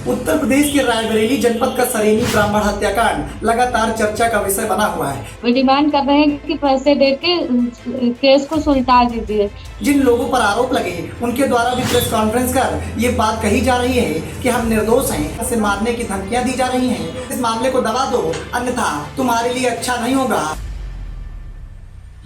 उत्तर प्रदेश के रायबरेली जनपद का सरेनी ब्राह्मण हत्याकांड लगातार चर्चा का विषय बना हुआ है। वो डिमांड कर रहे हैं कि पैसे दे के केस को सुलटा दीजिए। जिन लोगों पर आरोप लगे उनके द्वारा भी प्रेस कॉन्फ्रेंस कर ये बात कही जा रही है कि हम निर्दोष हैं, ऐसे मारने की धमकियां दी जा रही हैं। इस मामले को दबा दो अन्यथा तुम्हारे लिए अच्छा नहीं होगा।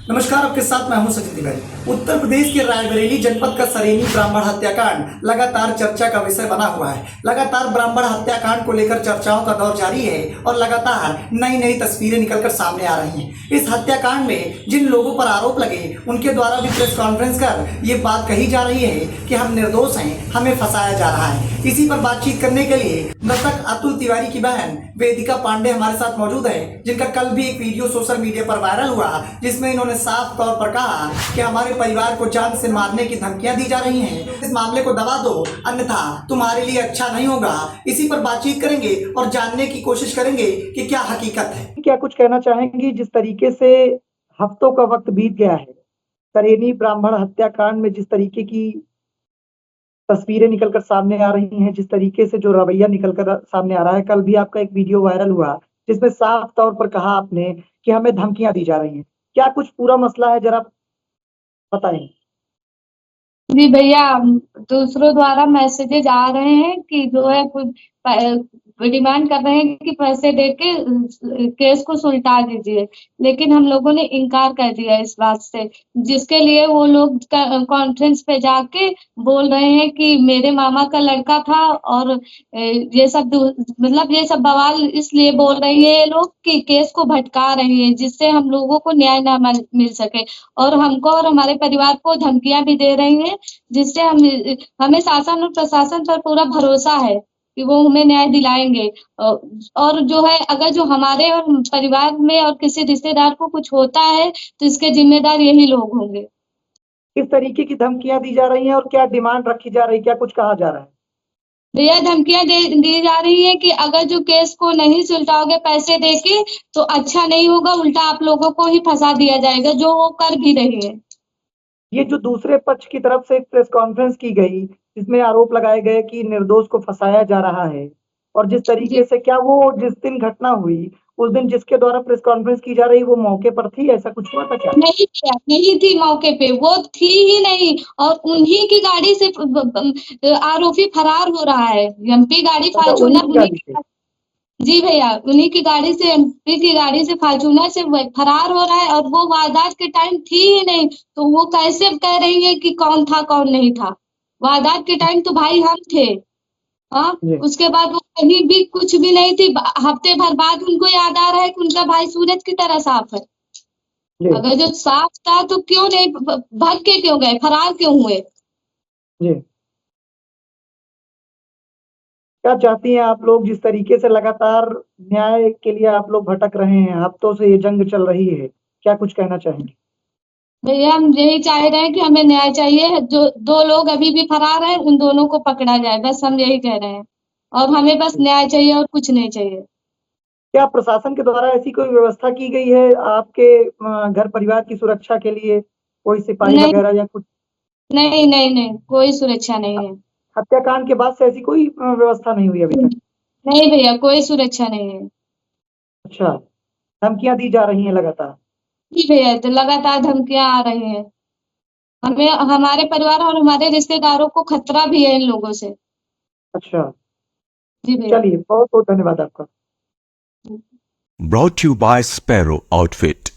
नमस्कार, आपके साथ मैं हूं सचिन तिवारी। उत्तर प्रदेश के रायबरेली जनपद का सरेनी ब्राह्मण हत्याकांड लगातार चर्चा का विषय बना हुआ है। लगातार ब्राह्मण हत्याकांड को लेकर चर्चाओं का दौर जारी है और लगातार नई नई तस्वीरें निकलकर सामने आ रही हैं। इस हत्याकांड में जिन लोगों पर आरोप लगे उनके द्वारा भी प्रेस कॉन्फ्रेंस कर ये बात कही जा रही है कि हम निर्दोष हैं, हमें फंसाया जा रहा है। इसी पर बातचीत करने के लिए मृतक अतुल तिवारी की बहन वेदिका पांडे हमारे साथ मौजूद है, जिनका कल भी एक वीडियो सोशल मीडिया पर वायरल हुआ जिसमें इन्होंने साफ तौर पर कहा कि हमारे परिवार को जान से मारने की धमकियां दी जा रही हैं। इस मामले को दबा दो अन्यथा तुम्हारे लिए अच्छा नहीं होगा। इसी पर बातचीत करेंगे और जानने की कोशिश करेंगे कि क्या हकीकत है। क्या कुछ कहना चाहेंगी? जिस तरीके से हफ्तों का वक्त बीत गया है, सरेनी ब्राह्मण हत्याकांड में जिस तरीके की तस्वीरें निकलकर सामने आ रही हैं, जिस तरीके से जो रवैया निकलकर सामने आ रहा है, कल भी आपका एक वीडियो वायरल हुआ जिसमें साफ तौर पर कहा आपने कि हमें धमकियां दी जा रही हैं। क्या कुछ पूरा मसला है, जरा बताएं। जी भैया, दूसरों द्वारा मैसेजेज आ रहे हैं कि जो है डिमांड कर रहे हैं कि पैसे दे के केस को सुलटा दीजिए, लेकिन हम लोगों ने इनकार कर दिया इस बात से, जिसके लिए वो लोग कॉन्फ्रेंस पे जाके बोल रहे हैं कि मेरे मामा का लड़का था और ये सब मतलब ये सब बवाल इसलिए बोल रहे हैं ये लोग कि केस को भटका रही है, जिससे हम लोगों को न्याय ना मिल सके और हमको और हमारे परिवार को धमकियां भी दे रही हैं, जिससे हमें शासन और प्रशासन पर पूरा भरोसा है कि वो हमें न्याय दिलाएंगे। और जो है अगर जो हमारे और परिवार में और किसी रिश्तेदार को कुछ होता है तो इसके जिम्मेदार यही लोग होंगे। किस तरीके की धमकियां दी जा रही हैं और क्या डिमांड रखी जा रही है, क्या कुछ कहा जा रहा है? भैया, धमकियां दी जा रही है कि अगर जो केस को नहीं सुलटाओगे पैसे देके तो अच्छा नहीं होगा, उल्टा आप लोगों को ही फंसा दिया जाएगा, जो वो कर भी रही है। ये जो दूसरे पक्ष की तरफ से एक प्रेस कॉन्फ्रेंस की गई जिसमें आरोप लगाए गए कि निर्दोष को फंसाया जा रहा है, और जिस तरीके से क्या वो जिस दिन घटना हुई उस दिन जिसके द्वारा प्रेस कॉन्फ्रेंस की जा रही वो मौके पर थी, ऐसा कुछ हुआ था क्या? नहीं थी मौके पे, वो थी ही नहीं और उन्हीं की गाड़ी से आरोपी फरार हो रहा है। एमपी गाड़ी फॉर्च्यूनर जी भैया, उन्हीं की गाड़ी से, एमपी की गाड़ी से फॉर्च्यूनर से फरार हो रहा है और वो वारदात के टाइम थी ही नहीं, तो वो कैसे कह रही है कि कौन था कौन नहीं था? वारदात के टाइम तो भाई हम थे। हाँ, उसके बाद वो कहीं भी कुछ भी नहीं थी। हफ्ते भर बाद उनको याद आ रहा है कि उनका भाई सूरज की तरह साफ है। अगर जो साफ था तो क्यों नहीं भाग के क्यों गए, फरार क्यों हुए? जी, क्या चाहती हैं आप लोग? जिस तरीके से लगातार न्याय के लिए आप लोग भटक रहे हैं, हफ्तों से ये जंग चल रही है, क्या कुछ कहना चाहेंगे? भैया, हम यही चाह रहे हैं कि हमें न्याय चाहिए। जो दो लोग अभी भी फरार हैं उन दोनों को पकड़ा जाए, बस हम यही कह रहे हैं और हमें बस न्याय चाहिए और कुछ नहीं चाहिए। क्या प्रशासन के द्वारा ऐसी कोई व्यवस्था की गई है आपके घर परिवार की सुरक्षा के लिए? कोई सिपाही नहीं वगैरह या कुछ? नहीं नहीं नहीं, कोई सुरक्षा नहीं है। हत्याकांड के बाद से ऐसी कोई व्यवस्था नहीं हुई अभी तक? नहीं भैया, कोई सुरक्षा नहीं है। अच्छा, धमकियां दी जा रही हैं लगातार? जी भैया, तो लगातार धमकियां आ रही हैं। हमें, हमारे परिवार और हमारे रिश्तेदारों को खतरा भी है इन लोगों से। अच्छा, जी भैया। चलिए, बहुत बहुत धन्यवाद आपका। Brought to you by Sparrow Outfit.